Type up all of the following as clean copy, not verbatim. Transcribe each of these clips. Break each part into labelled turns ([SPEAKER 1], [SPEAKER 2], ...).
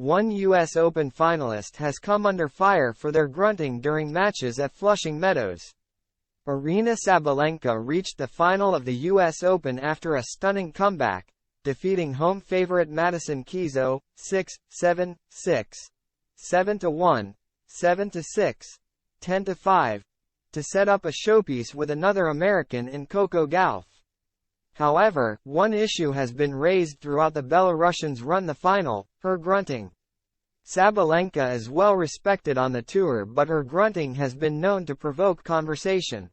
[SPEAKER 1] One U.S. Open finalist has come under fire for their grunting during matches at Flushing Meadows. Aryna Sabalenka reached the final of the U.S. Open after a stunning comeback, defeating home favorite Madison Keys 6-7, 6, 7-1, 7-6, 10-5, to set up a showpiece with another American in Coco Gauff. However, one issue has been raised throughout the Belarusian's run the final: her grunting. Sabalenka is well respected on the tour, but her grunting has been known to provoke conversation,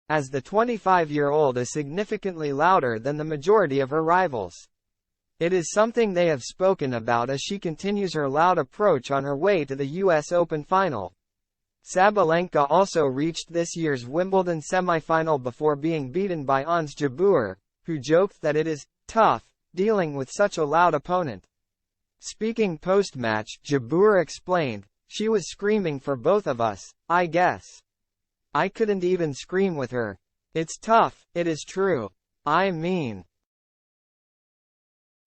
[SPEAKER 1] as the 25-year-old is significantly louder than the majority of her rivals. It is something they have spoken about as she continues her loud approach on her way to the U.S. Open final. Sabalenka also reached this year's Wimbledon semifinal before being beaten by Ons Jabeur, who joked that it is tough dealing with such a loud opponent. Speaking post-match, Jabeur explained, "She was screaming for both of us, I guess. I couldn't even scream with her. It's tough, it is true. I mean,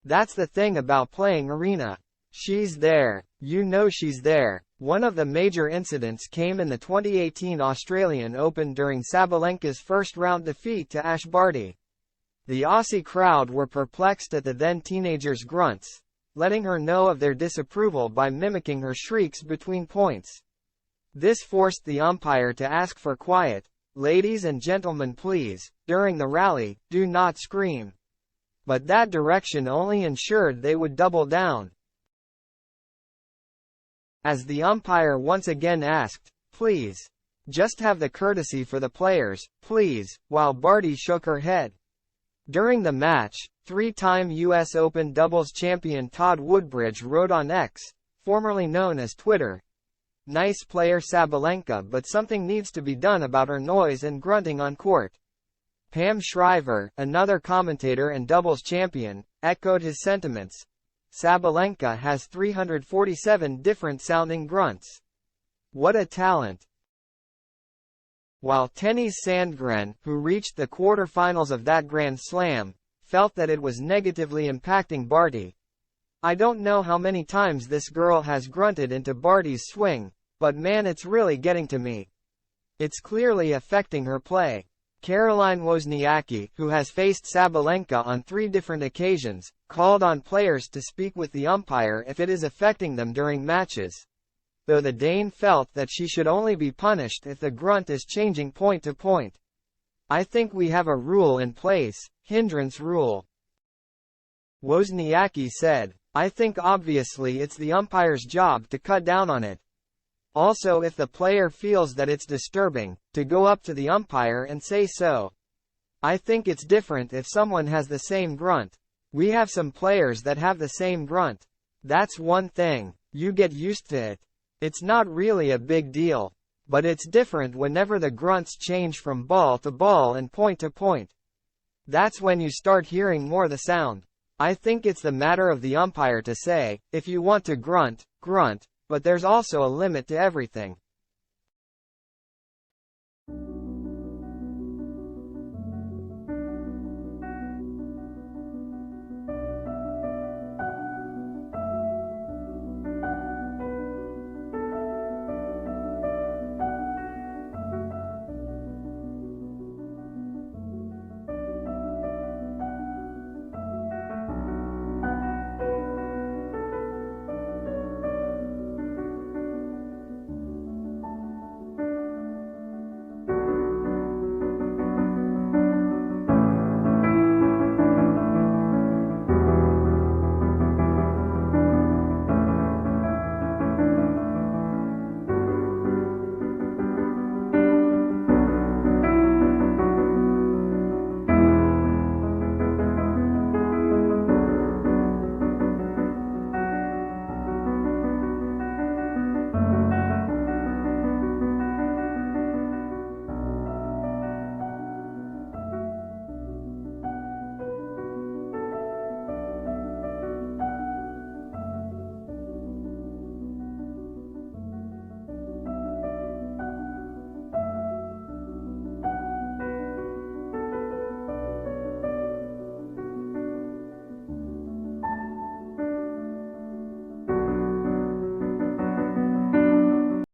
[SPEAKER 1] that's the thing about playing arena. She's there. You know she's there." One of the major incidents came in the 2018 Australian Open during Sabalenka's first-round defeat to Ash Barty. The Aussie crowd were perplexed at the then-teenager's grunts, letting her know of their disapproval by mimicking her shrieks between points. This forced the umpire to ask for quiet. "Ladies and gentlemen, please, during the rally, do not scream." But that direction only ensured they would double down, as the umpire once again asked, "Please, just have the courtesy for the players, please," while Barty shook her head. During the match, three-time U.S. Open doubles champion Todd Woodbridge wrote on X, formerly known as Twitter, "Nice player Sabalenka, but something needs to be done about her noise and grunting on court." Pam Shriver, another commentator and doubles champion, echoed his sentiments. "Sabalenka has 347 different-sounding grunts. What a talent." While Tennis Sandgren, who reached the quarter-finals of that Grand Slam, felt that it was negatively impacting Barty. "I don't know how many times this girl has grunted into Barty's swing, but man, it's really getting to me. It's clearly affecting her play." Caroline Wozniacki, who has faced Sabalenka on 3 different occasions, called on players to speak with the umpire if it is affecting them during matches, though the Dane felt that she should only be punished if the grunt is changing point to point. "I think we have a rule in place, hindrance rule," Wozniacki said. "I think obviously it's the umpire's job to cut down on it. Also, if the player feels that it's disturbing, to go up to the umpire and say so. I think it's different if someone has the same grunt. We have some players that have the same grunt. That's one thing. You get used to it. It's not really a big deal. But it's different whenever the grunts change from ball to ball and point to point. That's when you start hearing more the sound. I think it's the matter of the umpire to say, if you want to grunt, grunt, but there's also a limit to everything."